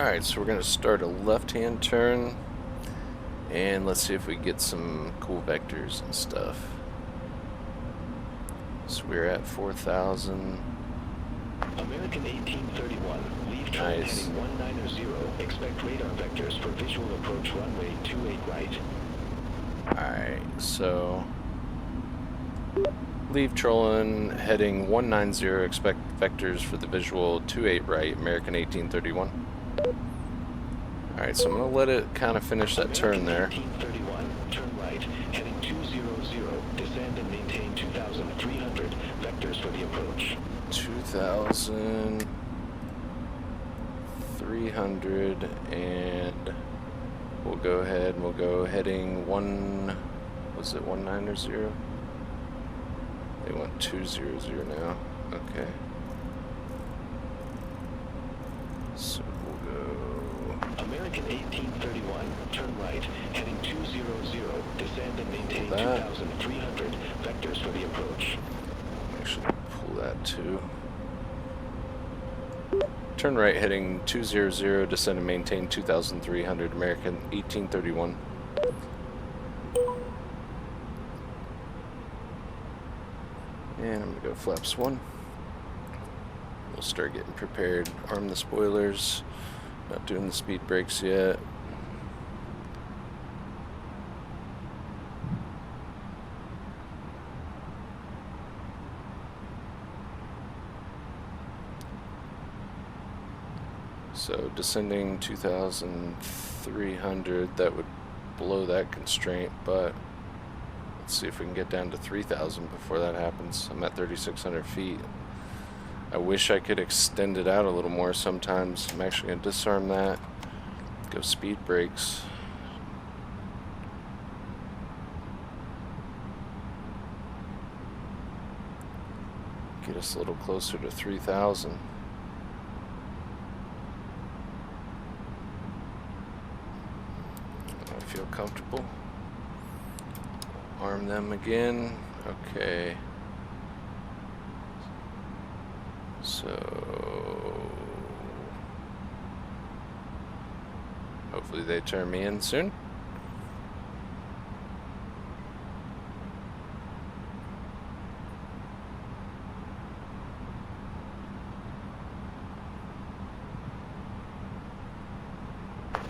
Alright, so we're going to start a left-hand turn, and let's see if we get some cool vectors and stuff. So we're at 4,000. American 1831, leave train Nice. heading 190, expect radar vectors for visual approach runway 28 right. Alright, so leave trolling heading 190, expect vectors for the visual 28 right, American 1831. Alright, so I'm going to let it kind of finish that turn there. 1831, turn right, heading 200, descend and maintain 2,300, vectors for the approach. 2,300, and we'll go ahead and we'll go heading 190? They want 200 now. Okay. So we'll go American 1831, turn right, heading 200, descend and maintain that. 2,300, vectors for the approach. Actually pull that too. Turn right heading 200, descend and maintain 2,300, American 1831. And I'm going to go flaps 1. We'll start getting prepared. Arm the spoilers. Not doing the speed brakes yet. So descending 2,300, that would blow that constraint, but let's see if we can get down to 3,000 before that happens. I'm at 3,600 feet. I wish I could extend it out a little more sometimes. I'm actually going to disarm that, go speed brakes. Get us a little closer to 3,000. I feel comfortable. Arm them again. Okay. So hopefully they turn me in soon.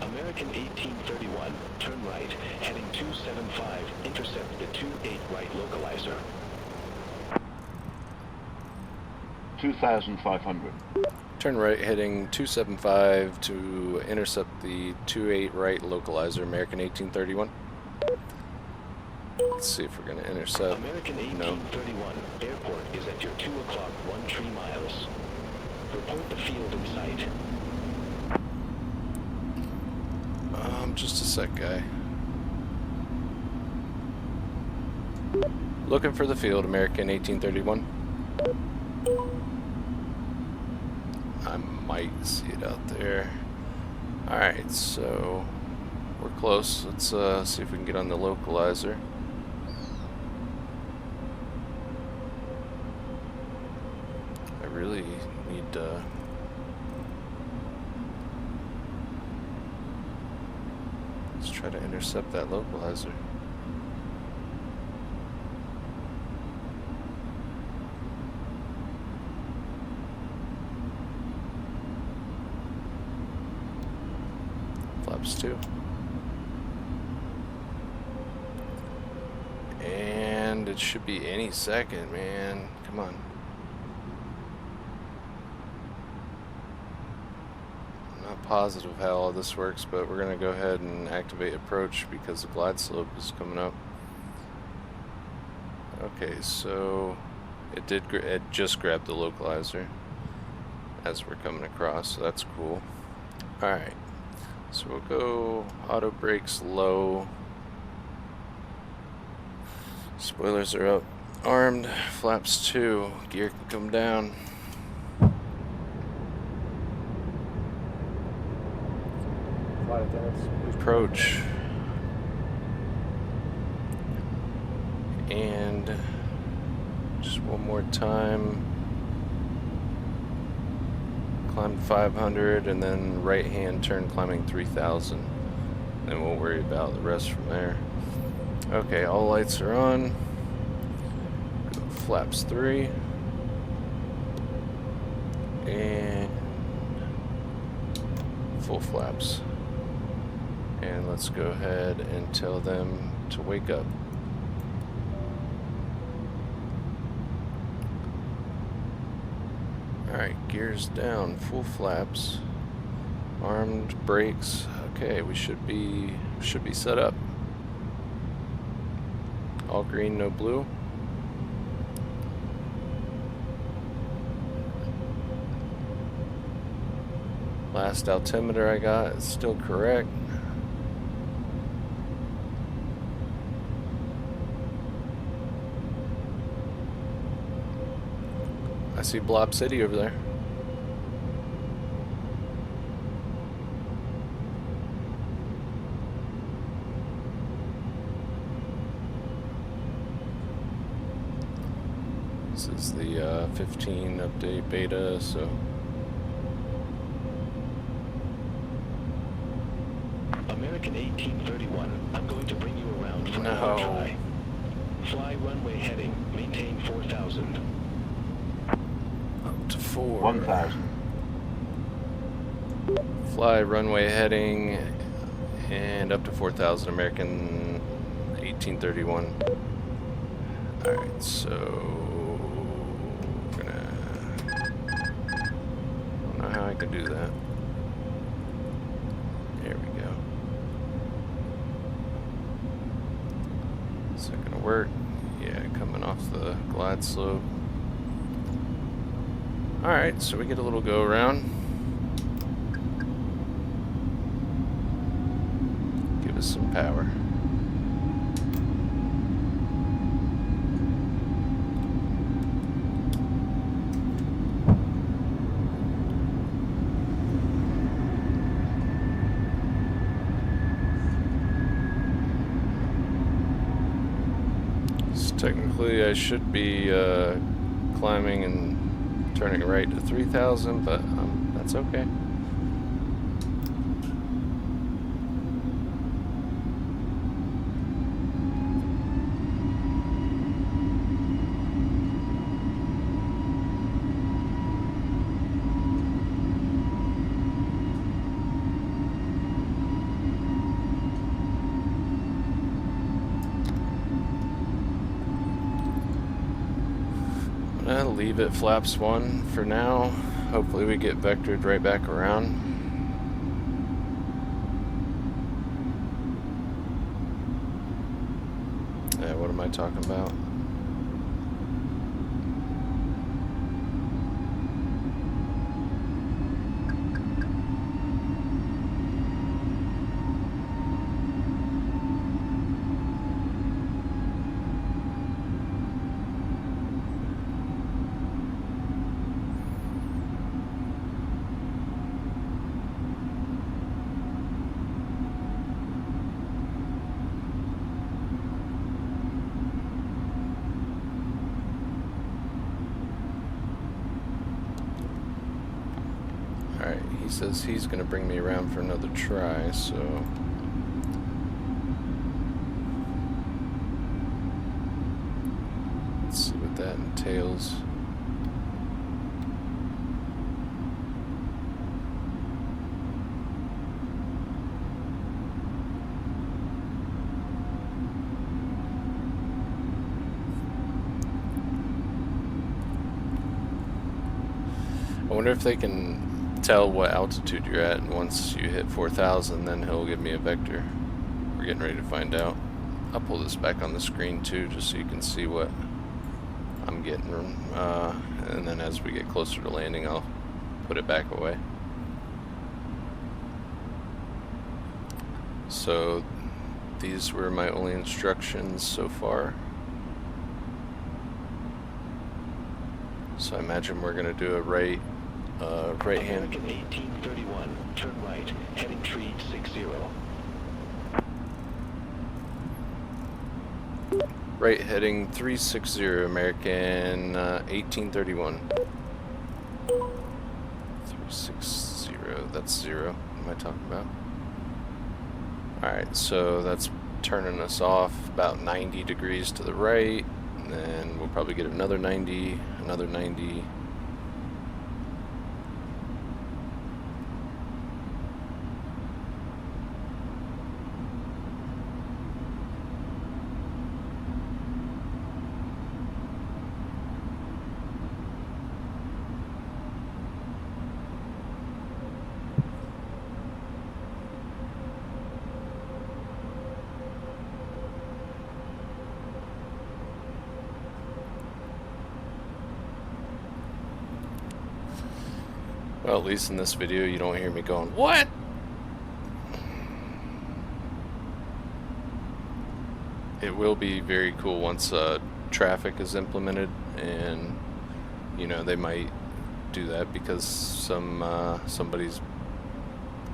American 1831, turn right, heading 275, intercept the 28 right localizer. 2,500. Turn right heading 275 to intercept the 28 right localizer, American 1831. Let's see if we're going to intercept. American 1831, airport is at your 2 o'clock 13 miles. Report the field in sight. Just a sec, guy. Looking for the field, American 1831. I might see it out there. Alright, so we're close. Let's see if we can get on the localizer. I really need to let's try to intercept that localizer. Flaps 2. And it should be any second, man. Come on. Positive how all this works, but we're going to go ahead and activate approach because the glide slope is coming up. Okay, so it just grabbed the localizer as we're coming across, so that's cool. Alright, so we'll go auto brakes low, spoilers are up, armed, flaps 2, gear can come down. Approach, and just one more time, Climb 500 and then right hand turn climbing 3000. Then we'll worry about the rest from there. Okay, all lights are on. Go flaps 3. And full flaps. And let's go ahead and tell them to wake up. Alright, gears down, full flaps, armed brakes. Okay, we should be set up. All green, no blue. Last altimeter I got is still correct. I see Blob City over there. This is the 15 update beta, so. American 1831, I'm going to bring you around for a try. Fly runway heading, maintain 4,000. Up to 4. 1,000. Fly runway heading and up to 4,000 American 1831. Alright, so we're gonna, I don't know how I can do that. There we go. Is that gonna work? Yeah, coming off the glide slope. Alright, so we get a little go around. Give us some power. So technically I should be climbing and turning right to 3,000, but that's okay. I'll leave it flaps 1 for now. Hopefully we get vectored right back around. Yeah, what am I talking about? Alright, he says he's going to bring me around for another try, so. Let's see what that entails. I wonder if they can tell what altitude you're at, and once you hit 4,000 then he'll give me a vector. We're getting ready to find out. I'll pull this back on the screen too, just so you can see what I'm getting, and then as we get closer to landing I'll put it back away. So these were my only instructions so far. So I imagine we're going to do a right hand. American 1831, turn right, heading tree 60. Right heading 360, American 1831. 360. that's 0. What am I talking about? Alright, so that's turning us off about 90 degrees to the right, and then we'll probably get another 90, another 90. Well, at least in this video you don't hear me going, "What?" It will be very cool once traffic is implemented, and you know, they might do that because somebody's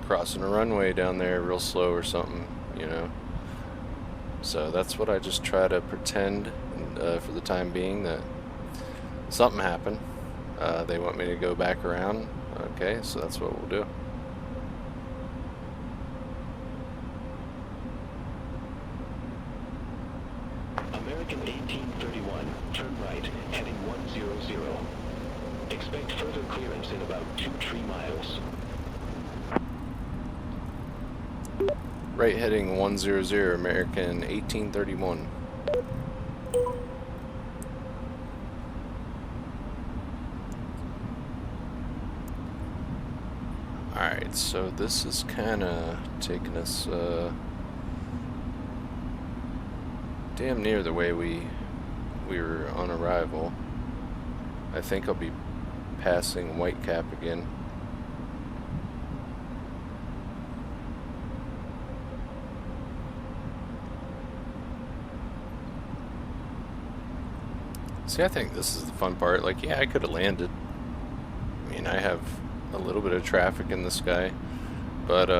crossing a runway down there real slow or something, you know. So that's what I just try to pretend for the time being, that something happened. They want me to go back around. Okay, so that's what we'll do. American 1831, turn right, heading 100. Expect further clearance in about 2 tree miles. Right heading 100, American 1831. Alright, so this is kind of taking us damn near the way we were on arrival. I think I'll be passing Whitecap again. See, I think this is the fun part. Like, yeah, I could have landed. I mean, I have a little bit of traffic in the sky, but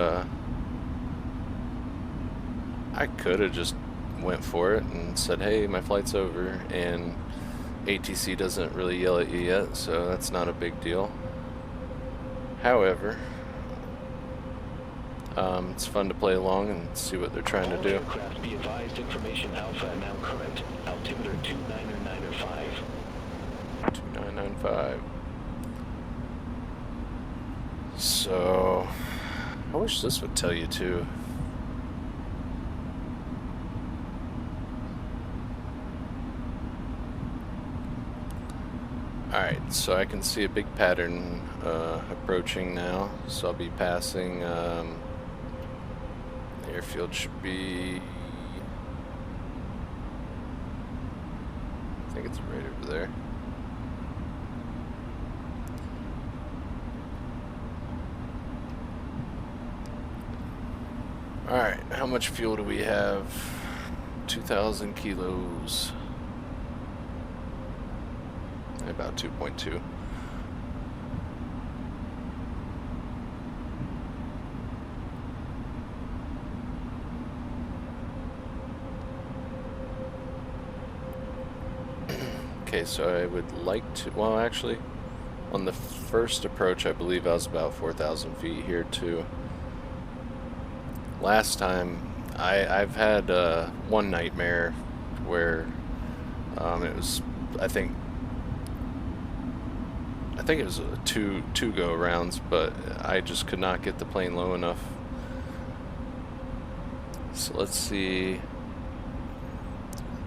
I could have just went for it and said, hey, my flight's over, and ATC doesn't really yell at you yet, so that's not a big deal. However, it's fun to play along and see what they're trying to do. Aircraft be advised, information alpha now current. Altimeter 2995. 2995. So, I wish this would tell you too. Alright, so I can see a big pattern approaching now. So I'll be passing, the airfield should be, I think it's right over there. Alright, how much fuel do we have? 2,000 kilos. About 2.2. Okay, so I would like to, well, actually, on the first approach, I believe I was about 4,000 feet here too. Last time, I've had one nightmare where it was, I think it was two go rounds, but I just could not get the plane low enough. So let's see.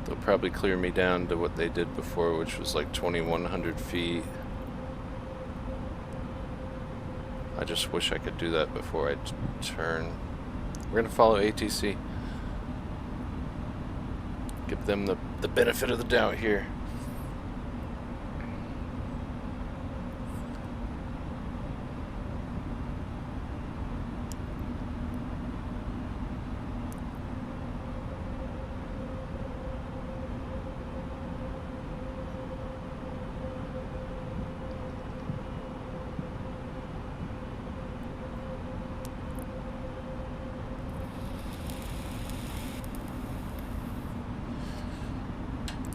They'll probably clear me down to what they did before, which was like 2,100 feet. I just wish I could do that before I turn. We're gonna follow ATC. Give them the benefit of the doubt here.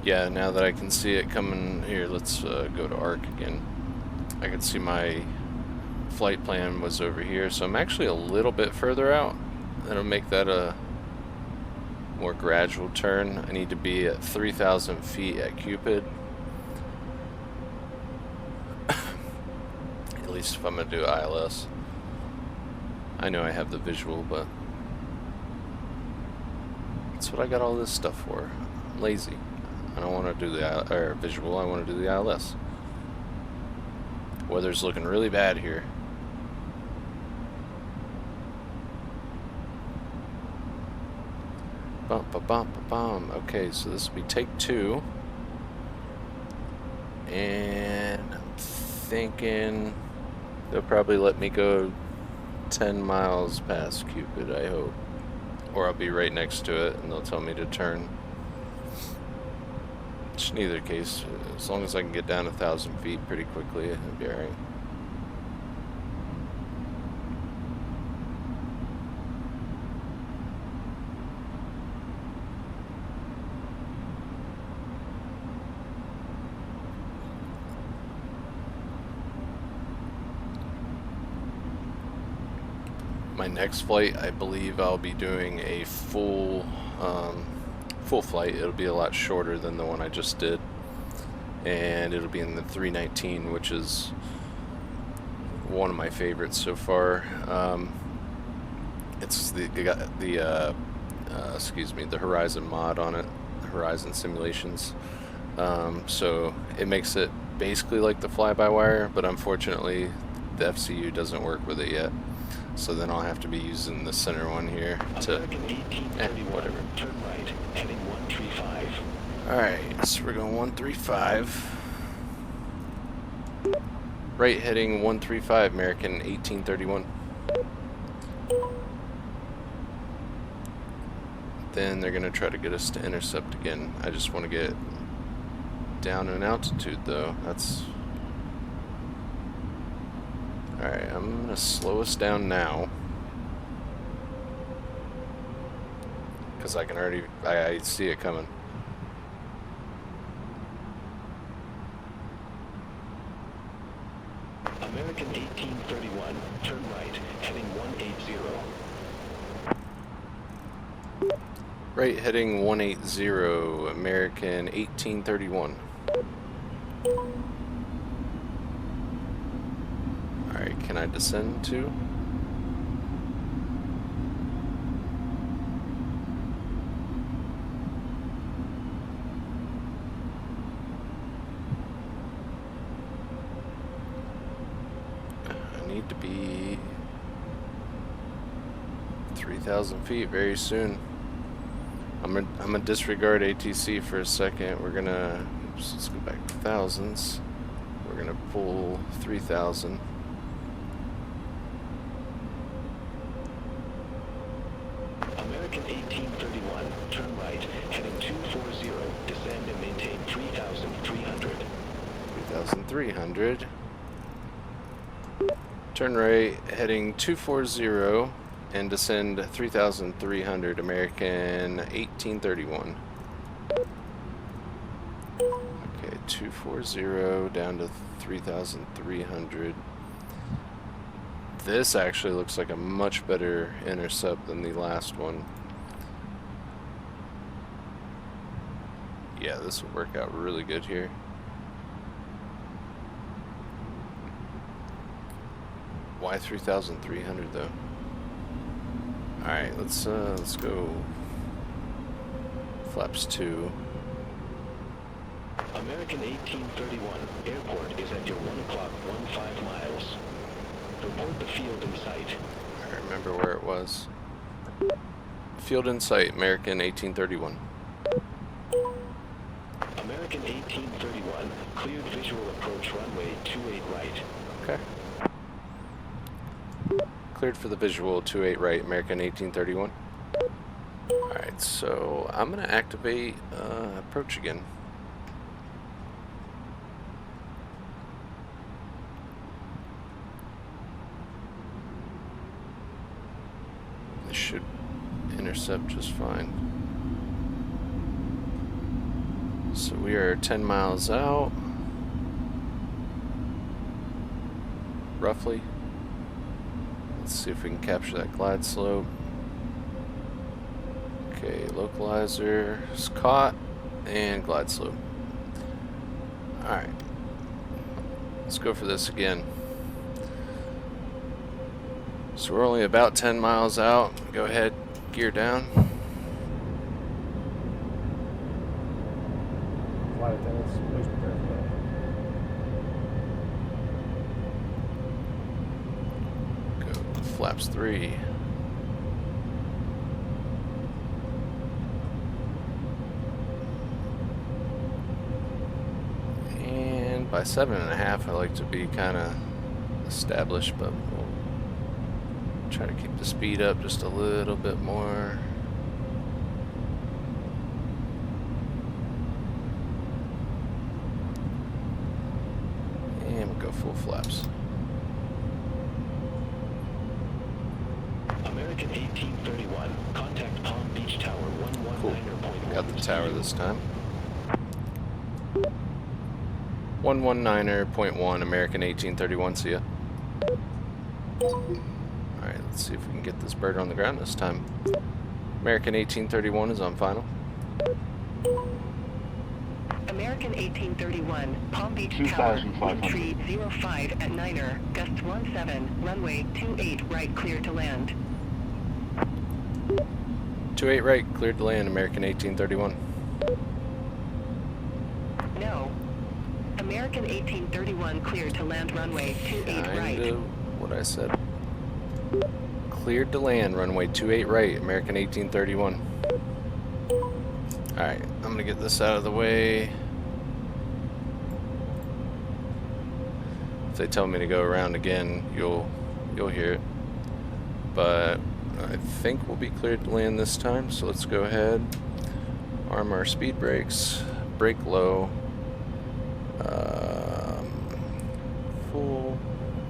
Yeah, now that I can see it coming here, let's go to ARC again. I can see my flight plan was over here, so I'm actually a little bit further out. That'll make that a more gradual turn. I need to be at 3,000 feet at Cupid. At least if I'm going to do ILS. I know I have the visual, but that's what I got all this stuff for. I'm lazy. I don't want to do the visual, I want to do the ILS. Weather's looking really bad here. Bum, ba, bum, ba, bum. Okay, so this will be take 2. And I'm thinking they'll probably let me go 10 miles past Cupid, I hope. Or I'll be right next to it and they'll tell me to turn. Which in either case, as long as I can get down 1,000 feet pretty quickly, it'll be alright. My next flight, I believe I'll be doing a full flight. It'll be a lot shorter than the one I just did, and it'll be in the 319, which is one of my favorites so far. It's the Horizon mod on it, the Horizon simulations. So it makes it basically like the fly-by-wire, but unfortunately the FCU doesn't work with it yet. So then I'll have to be using the center one here to, whatever. Turn right, heading 135. Alright, so we're going 135. Right heading 135, American 1831. Then they're going to try to get us to intercept again. I just want to get down in altitude though. That's... Alright, I'm going to slow us down now. Because I can already... I see it coming. American 1831, turn right, heading 180. Right heading 180, American 1831. Alright, can I descend too? I need to be 3,000 feet very soon. I'm gonna disregard ATC for a second. We're gonna, oops, let's go back to thousands. We're gonna pull 3,000. American 1831, turn right, heading 240, descend and maintain 3,300. 3,300. Turn right, heading 240, and descend 3,300, American 1831. Okay, 240 down to 3,300. This actually looks like a much better intercept than the last one. Yeah, this will work out really good here. Why 3,300 though? Alright, let's go flaps 2. American 1831, airport is at your 1 o'clock 15 miles. Report the field in sight. I remember where it was. Field in sight, American 1831. American 1831, cleared visual approach runway 28 right. Okay. Cleared for the visual 28 right, American 1831. Alright, so I'm going to activate approach again. This should intercept just fine. So we are 10 miles out, roughly. Let's see if we can capture that glide slope. Okay, localizer is caught, and glide slope. Alright. Let's go for this again. So we're only about 10 miles out. Go ahead, gear down. Flight attendants, please prepare for that. Go flaps 3. And by 7.5, I like to be kind of established, but we'll try to keep the speed up just a little bit more. And we'll go full flaps. American 1831, contact Palm Beach Tower 119.1. Cool. Got the tower this time. 119.1, American 1831, see ya. Alright, let's see if we can get this bird on the ground this time. American 1831 is on final. American 1831, Palm Beach Tower, wind tree 05 at 9er, gust 17, runway 28 right, clear to land. 28 right, cleared to land, American 1831. No. American 1831 cleared to land runway 28 right. Kinda what I said. Cleared to land, runway 28 right, American 1831. Alright, I'm gonna get this out of the way. If they tell me to go around again, you'll hear it. But I think we'll be cleared to land this time, so let's go ahead. Arm our speed brakes, brake low. Full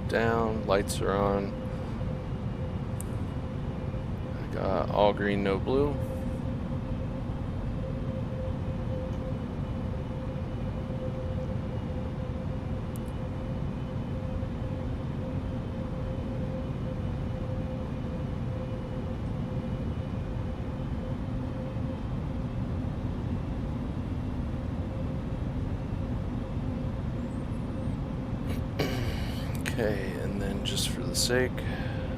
down, lights are on. I got all green, no blue. Okay, and then just for the sake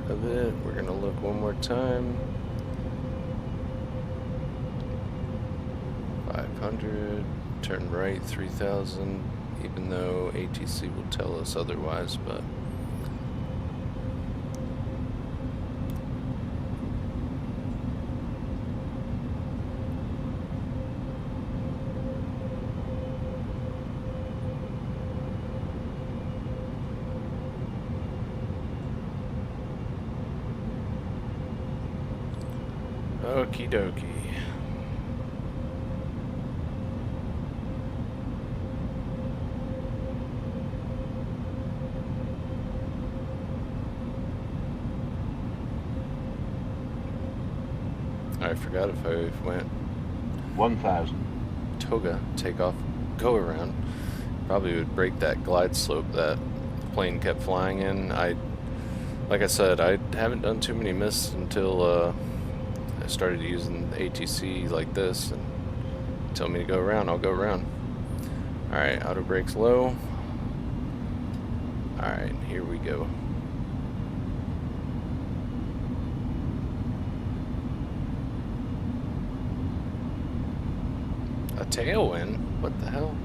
of it, we're gonna look one more time. 500, turn right 3000, even though ATC will tell us otherwise, but okie dokie. I forgot if I went 1000. toga, takeoff, go around. Probably would break that glide slope that the plane kept flying in. Like I said, I haven't done too many misses until I started using the ATC like this, and tell me to go around, I'll go around. Alright, auto brakes low. Alright, here we go. A tailwind? What the hell?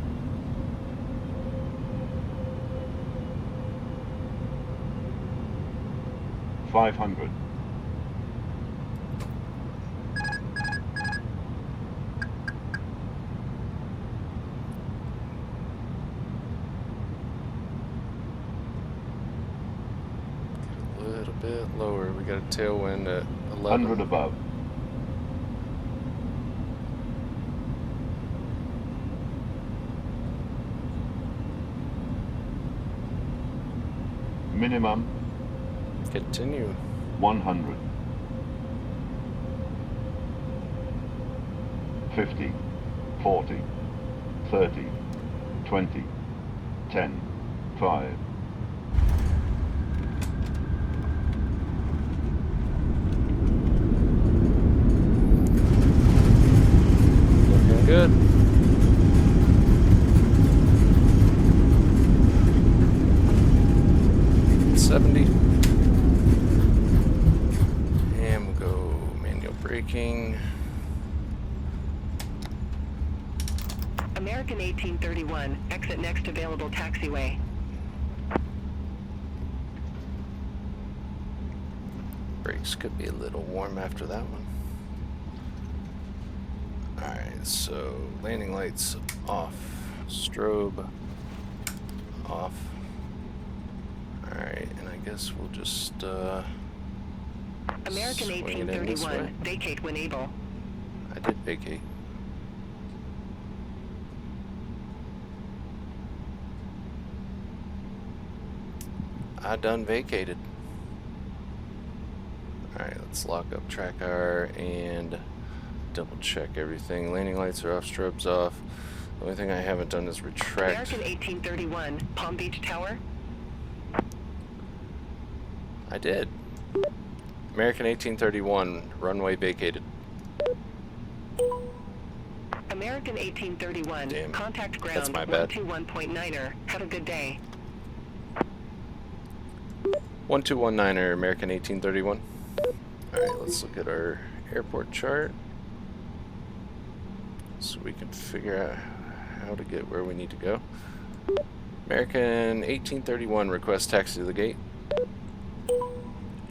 $500. A little bit lower. We got a tailwind at 11. 100 above. Minimum Continue. 100. 50, 40, 30, 20, 10, 5. good. $70. And we'll go manual braking. American 1831, exit next available taxiway. Brakes could be a little warm after that one. Alright, so landing lights off. Strobe off. Alright, and I guess we'll just American swing it in this 1831, way. vacate when able. I did vacate. I done vacated. Alright, let's lock up track hour and double check everything. Landing lights are off, strobes off. The only thing I haven't done is retract. American 1831, Palm Beach Tower. I did. American 1831, runway vacated. American 1831, Damn, contact ground that's my bad. 121.9er. Have a good day. 1219er, American 1831. Alright, let's look at our airport chart so we can figure out how to get where we need to go. American 1831, request taxi to the gate.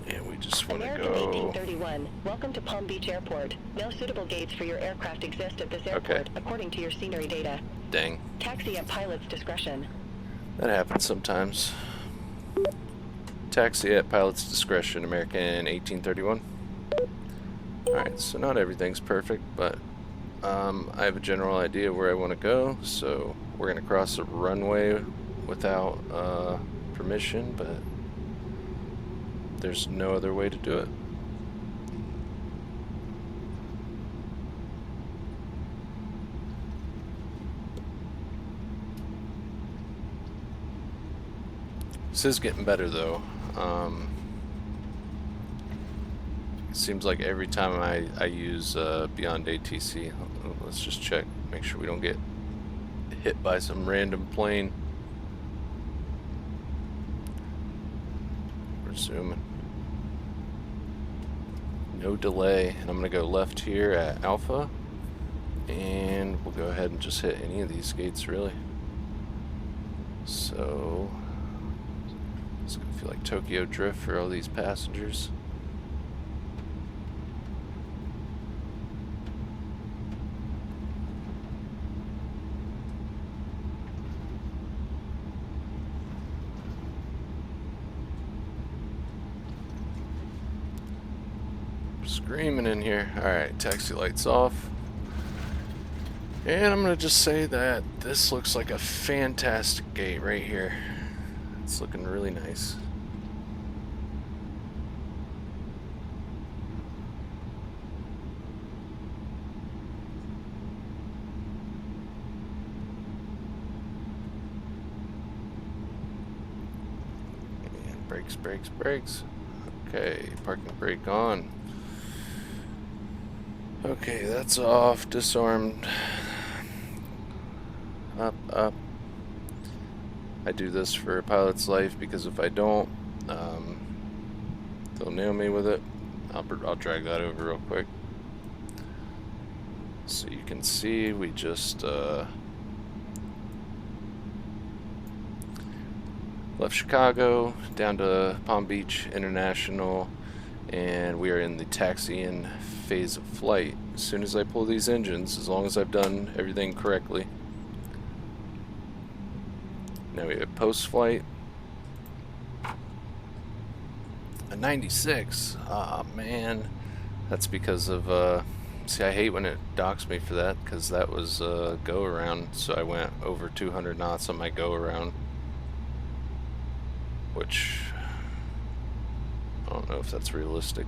And we just want to American go... 1831, welcome to Palm Beach Airport. No suitable gates for your aircraft exist at this airport, according to your scenery data. Dang. Taxi at pilot's discretion. That happens sometimes. Taxi at pilot's discretion, American 1831. Alright, so not everything's perfect, but I have a general idea where I want to go, so we're going to cross a runway without permission, but there's no other way to do it. This is getting better though. It seems like every time I use Beyond ATC, let's just check, make sure we don't get hit by some random plane. We're zooming. No delay, and I'm gonna go left here at Alpha, and we'll go ahead and just hit any of these gates really. So it's gonna feel like Tokyo Drift for all these passengers. Screaming in here. Alright, taxi lights off. And I'm gonna just say that this looks like a fantastic gate right here. It's looking really nice. And brakes, brakes, brakes. Okay, parking brake on. Okay, that's off, disarmed. Up, up. I do this for a pilot's life because if I don't, they'll nail me with it. I'll drag that over real quick. So you can see we just left Chicago down to Palm Beach International, and we are in the taxi-in phase of flight. As soon as I pull these engines, as long as I've done everything correctly. Now we have post-flight. A 96. Ah, man. That's because of, see, I hate when it docks me for that, because that was go around, so I went over 200 knots on my go around. Which, I don't know if that's realistic.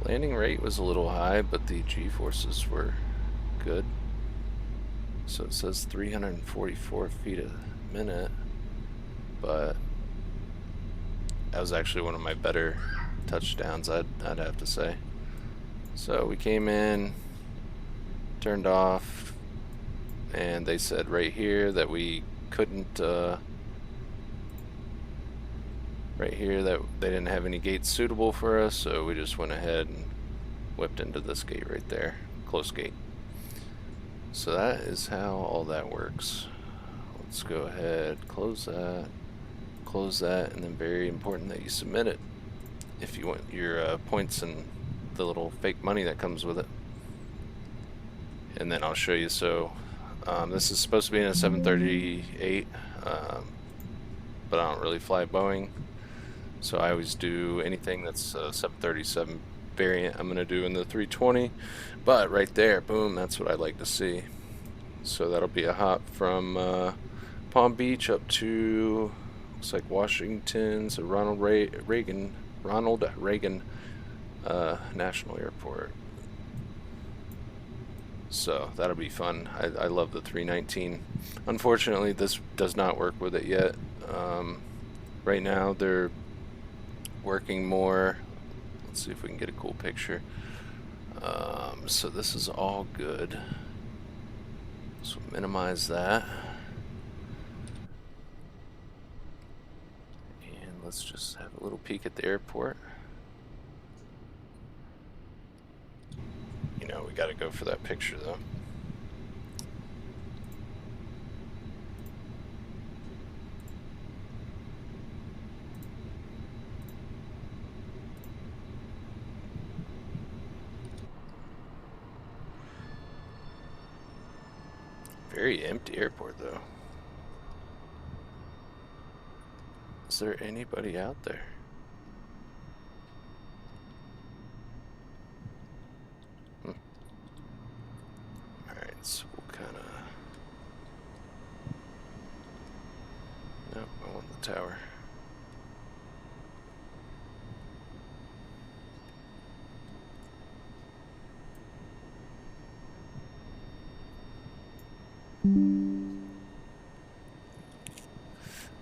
Landing rate was a little high, but the G-forces were good. So it says 344 feet a minute, but that was actually one of my better touchdowns, I'd have to say. So we came in, turned off, and they said right here that we couldn't, right here that they didn't have any gates suitable for us, so we just went ahead and whipped into this gate right there, close gate. So that is how all that works. Let's go ahead, close that, and then very important that you submit it if you want your points and the little fake money that comes with it. And then I'll show you. So this is supposed to be in a 738, but I don't really fly Boeing, so I always do anything that's a 737 variant I'm going to do in the 320. But right there, boom, that's what I like to see. So that'll be a hop from Palm Beach up to, looks like Washington's Ronald Reagan National Airport. So that'll be fun. I love the 319. Unfortunately, this does not work with it yet. Right now they're working more. Let's see if we can get a cool picture. So this is all good. So minimize that. And let's just have a little peek at the airport. You know, we got to go for that picture though. Very empty airport though. Is there anybody out there? Alright, so we'll kinda... Nope, I want the tower.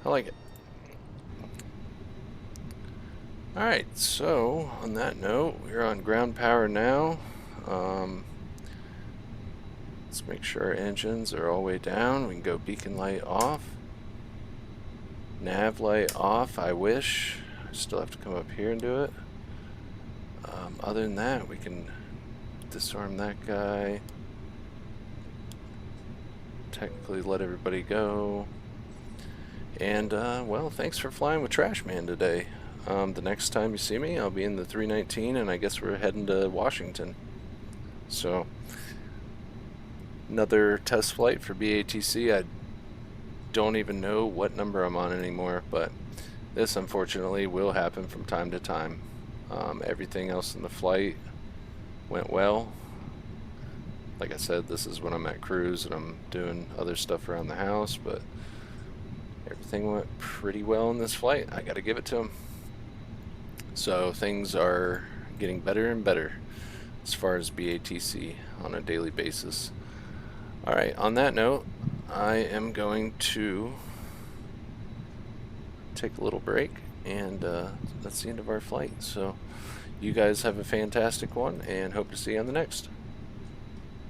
I like it. Alright, so on that note, we're on ground power now. Let's make sure our engines are all the way down. We can go beacon light off. Nav light off, I wish. I still have to come up here and do it. Other than that, we can disarm that guy. Technically let everybody go. And well, thanks for flying with Trashman today. The next time you see me, I'll be in the 319, and I guess we're heading to Washington. So another test flight for BATC. I don't even know what number I'm on anymore, but this unfortunately will happen from time to time. Everything else in the flight went well. Like I said, this is when I'm at cruise and I'm doing other stuff around the house, but everything went pretty well in this flight. I gotta give it to them. So things are getting better and better as far as BATC on a daily basis. Alright, on that note, I am going to take a little break, and that's the end of our flight. So you guys have a fantastic one, and hope to see you on the next.